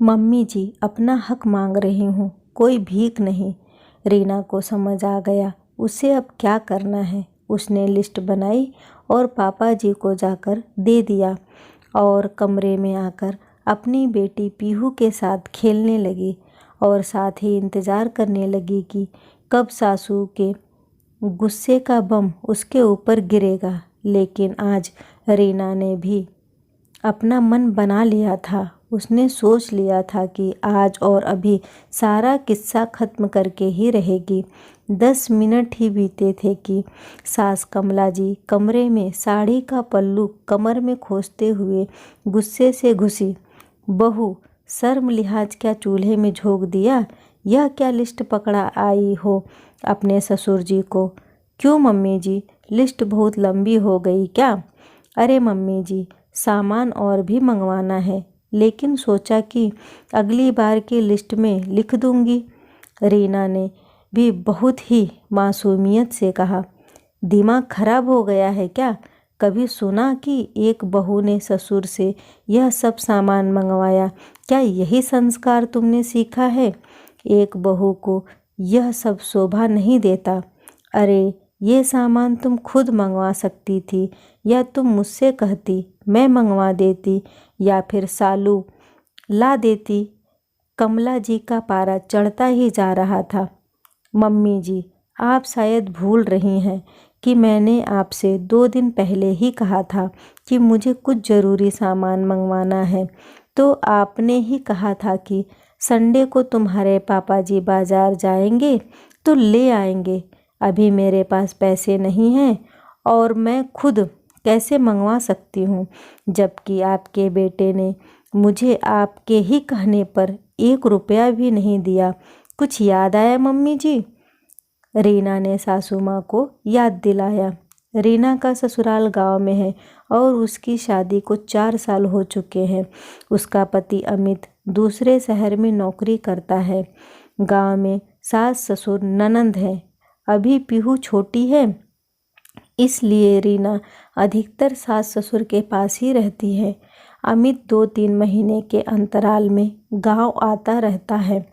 Mummy जी अपना हक मांग रही हूँ, कोई भीख नहीं। रीना को समझ आ गया उसे अब क्या करना है। उसने लिस्ट बनाई और पापा जी को जाकर दे दिया और कमरे में आकर अपनी बेटी पीहू के साथ खेलने लगी और साथ ही इंतज़ार करने लगी कि कब सासू के गुस्से का बम उसके ऊपर गिरेगा। लेकिन आज रीना ने भी अपना मन बना लिया था। उसने सोच लिया था कि आज और अभी सारा किस्सा ख़त्म करके ही रहेगी। 10 मिनट ही बीते थे कि सास कमला जी कमरे में साड़ी का पल्लू कमर में खोसते हुए गुस्से से घुसी। बहू, शर्म लिहाज क्या चूल्हे में झोंक दिया? यह क्या लिस्ट पकड़ा आई हो अपने ससुर जी को? क्यों मम्मी जी, लिस्ट बहुत लंबी हो गई क्या? अरे मम्मी जी, सामान और भी मंगवाना है, लेकिन सोचा कि अगली बार की लिस्ट में लिख दूंगी। रीना ने भी बहुत ही मासूमियत से कहा। दिमाग खराब हो गया है क्या? कभी सुना कि एक बहू ने ससुर से यह सब सामान मंगवाया? क्या यही संस्कार तुमने सीखा है? एक बहू को यह सब शोभा नहीं देता। अरे, ये सामान तुम खुद मंगवा सकती थी, या तुम मुझसे कहती मैं मंगवा देती, या फिर सालू ला देती। कमला जी का पारा चढ़ता ही जा रहा था। मम्मी जी, आप शायद भूल रही हैं कि मैंने आपसे 2 दिन पहले ही कहा था कि मुझे कुछ ज़रूरी सामान मंगवाना है। तो आपने ही कहा था कि संडे को तुम्हारे पापा जी बाज़ार जाएंगे तो ले आएंगे। अभी मेरे पास पैसे नहीं हैं और मैं खुद कैसे मंगवा सकती हूँ, जबकि आपके बेटे ने मुझे आपके ही कहने पर 1 रुपया भी नहीं दिया। कुछ याद आया मम्मी जी? रीना ने सासू माँ को याद दिलाया। रीना का ससुराल गांव में है और उसकी शादी को 4 साल हो चुके हैं। उसका पति अमित दूसरे शहर में नौकरी करता है। गांव में सास ससुर ननंद हैं। अभी पीहू छोटी है, इसलिए रीना अधिकतर सास ससुर के पास ही रहती है। अमित 2-3 महीने के अंतराल में गांव आता रहता है।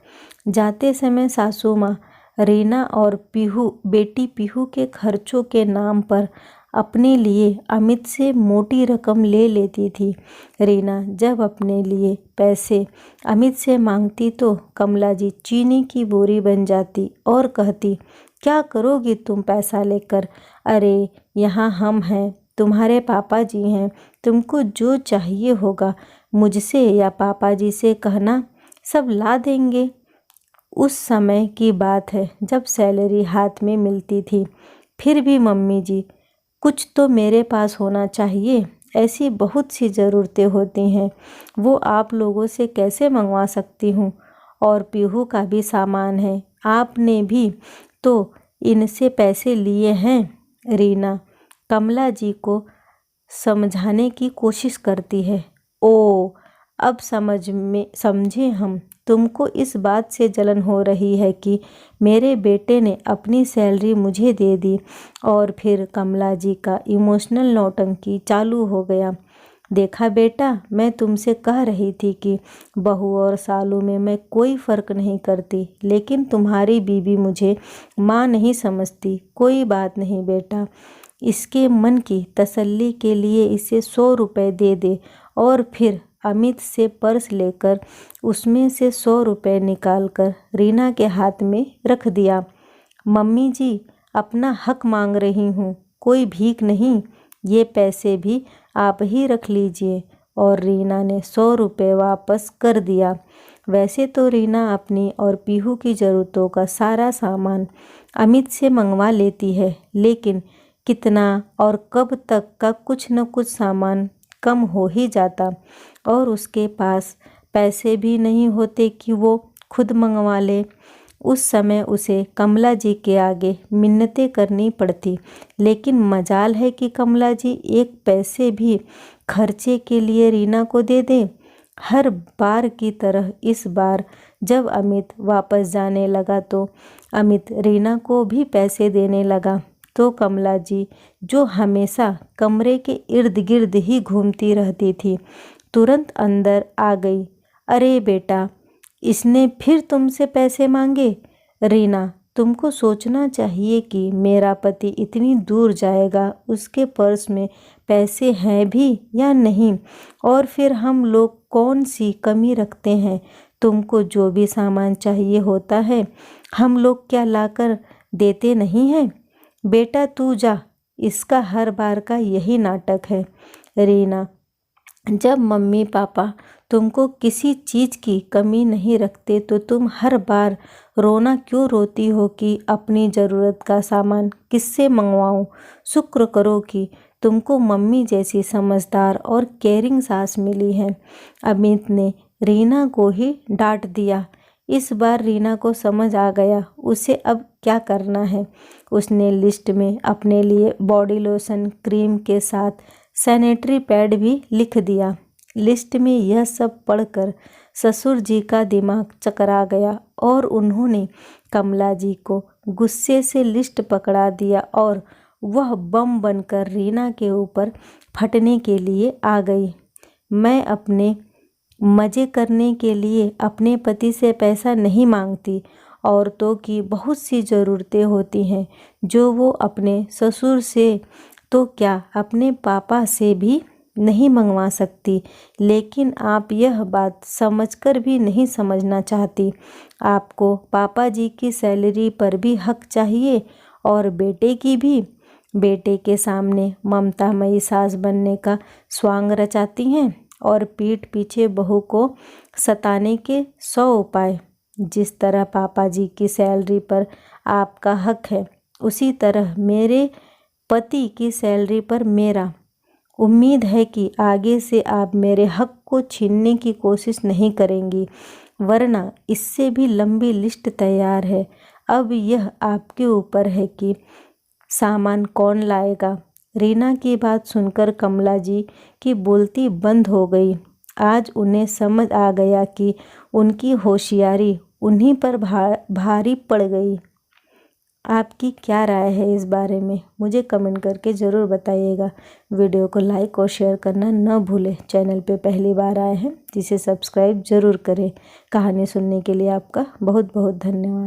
जाते समय सासू माँ रीना और बेटी पीहू के खर्चों के नाम पर अपने लिए अमित से मोटी रकम ले लेती थी। रीना जब अपने लिए पैसे अमित से मांगती तो कमला जी चीनी की बोरी बन जाती और कहती, क्या करोगी तुम पैसा लेकर? अरे, यहाँ हम हैं, तुम्हारे पापा जी हैं, तुमको जो चाहिए होगा मुझसे या पापा जी से कहना, सब ला देंगे। उस समय की बात है जब सैलरी हाथ में मिलती थी। फिर भी मम्मी जी, कुछ तो मेरे पास होना चाहिए। ऐसी बहुत सी ज़रूरतें होती हैं, वो आप लोगों से कैसे मंगवा सकती हूँ? और पीहू का भी सामान है, आपने भी तो इनसे पैसे लिए हैं। रीना कमला जी को समझाने की कोशिश करती है। ओ, अब समझे हम। तुमको इस बात से जलन हो रही है कि मेरे बेटे ने अपनी सैलरी मुझे दे दी। और फिर कमला जी का इमोशनल नौटंकी चालू हो गया। देखा बेटा, मैं तुमसे कह रही थी कि बहू और सालू में मैं कोई फ़र्क नहीं करती, लेकिन तुम्हारी बीवी मुझे माँ नहीं समझती। कोई बात नहीं बेटा, इसके मन की तसल्ली के लिए इसे 100 रुपये दे दे। और फिर अमित से पर्स लेकर उसमें से 100 रुपये निकालकर रीना के हाथ में रख दिया। मम्मी जी, अपना हक मांग रही हूँ, कोई भीख नहीं। ये पैसे भी आप ही रख लीजिए। और रीना ने 100 रुपये वापस कर दिया। वैसे तो रीना अपनी और पीहू की ज़रूरतों का सारा सामान अमित से मंगवा लेती है, लेकिन कितना और कब तक का कुछ न कुछ सामान कम हो ही जाता और उसके पास पैसे भी नहीं होते कि वो खुद मंगवा ले। उस समय उसे कमला जी के आगे मिन्नतें करनी पड़ती, लेकिन मजाल है कि कमला जी 1 पैसे भी खर्चे के लिए रीना को दे दे। हर बार की तरह इस बार जब अमित वापस जाने लगा तो अमित रीना को भी पैसे देने लगा। तो कमला जी, जो हमेशा कमरे के इर्द गिर्द ही घूमती रहती थी, तुरंत अंदर आ गई। अरे बेटा, इसने फिर तुमसे पैसे मांगे? रीना, तुमको सोचना चाहिए कि मेरा पति इतनी दूर जाएगा, उसके पर्स में पैसे हैं भी या नहीं, और फिर हम लोग कौन सी कमी रखते हैं। तुमको जो भी सामान चाहिए होता है हम लोग क्या लाकर देते नहीं हैं। बेटा तू जा, इसका हर बार का यही नाटक है। रीना, जब मम्मी पापा तुमको किसी चीज़ की कमी नहीं रखते तो तुम हर बार रोना क्यों रोती हो कि अपनी ज़रूरत का सामान किससे मंगवाऊं। शुक्र करो कि तुमको मम्मी जैसी समझदार और केयरिंग सास मिली है। अमित ने रीना को ही डांट दिया। इस बार रीना को समझ आ गया उसे अब क्या करना है। उसने लिस्ट में अपने लिए बॉडी लोशन, क्रीम के साथ सैनिटरी पैड भी लिख दिया। लिस्ट में यह सब पढ़कर ससुर जी का दिमाग चकरा गया और उन्होंने कमला जी को गुस्से से लिस्ट पकड़ा दिया और वह बम बनकर रीना के ऊपर फटने के लिए आ गई। मैं अपने मज़े करने के लिए अपने पति से पैसा नहीं मांगती। औरतों की बहुत सी ज़रूरतें होती हैं जो वो अपने ससुर से तो क्या अपने पापा से भी नहीं मंगवा सकती। लेकिन आप यह बात समझकर भी नहीं समझना चाहती। आपको पापा जी की सैलरी पर भी हक चाहिए और बेटे की भी। बेटे के सामने ममतामयी सास बनने का स्वांग रचाती हैं और पीठ पीछे बहू को सताने के 100 उपाय। जिस तरह पापा जी की सैलरी पर आपका हक है, उसी तरह मेरे पति की सैलरी पर मेरा। उम्मीद है कि आगे से आप मेरे हक को छीनने की कोशिश नहीं करेंगी, वरना इससे भी लंबी लिस्ट तैयार है। अब यह आपके ऊपर है कि सामान कौन लाएगा। रीना की बात सुनकर कमला जी की बोलती बंद हो गई। आज उन्हें समझ आ गया कि उनकी होशियारी उन्हीं पर भारी पड़ गई। आपकी क्या राय है इस बारे में, मुझे कमेंट करके ज़रूर बताइएगा। वीडियो को लाइक और शेयर करना न भूलें। चैनल पे पहली बार आए हैं जिसे सब्सक्राइब ज़रूर करें। कहानी सुनने के लिए आपका बहुत बहुत धन्यवाद।